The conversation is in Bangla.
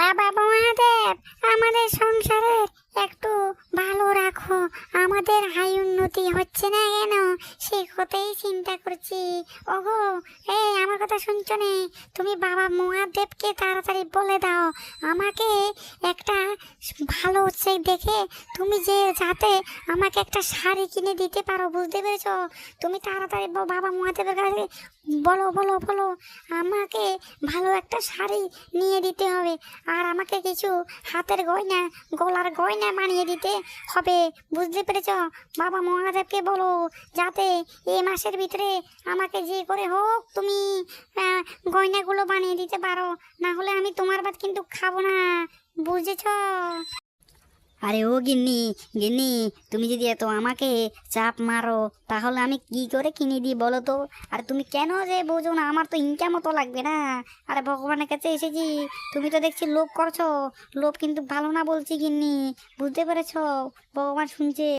বাবা মহাদেব, আমাদের সংসারের একটু ভালো রাখো। আমাদের হাই উন্নতি হচ্ছে না কেন সে কথাই চিন্তা করছি। ওগো, এই আমার কথা শুনছো নে? তুমি বাবা মহাদেবকে তাড়াতাড়ি বলে দাও আমাকে একটা ভালো হচ্ছে দেখে তুমি যে যাতে আমাকে একটা শাড়ি কিনে দিতে পারো, বুঝতে পেরেছো? তুমি তাড়াতাড়ি বাবা মহাদেবের কাছে বলো বলো বলো, আমাকে ভালো একটা শাড়ি নিয়ে দিতে হবে। আর আমাকে কিছু হাতের গয়না, গলার গয়না বানিয়ে দিতে হবে, বুঝতে পেরেছ? বাবা মহাদেবকে বলো যাতে এই মাসের ভিতরে আমাকে যে করে হোক তুমি গয়নাগুলো বানিয়ে দিতে পারো, না হলে আমি তোমার ভাত কিন্তু খাবো না, বুঝেছ? আরে ও গিন্নি, গিন্নি, তুমি যদি এত আমাকে চাপ মারো তাহলে আমি কি করে কিনে দিই বলো তো? আর তুমি কেন যে বোঝো না, আমার তো ইনকামও তো লাগবে না। আরে ভগবানের কাছে এসেছি, তুমি তো দেখছি লোভ করছো। লোভ কিন্তু ভালো না বলছি গিন্নি, বুঝতে পেরেছো? ভগবান শুনছে।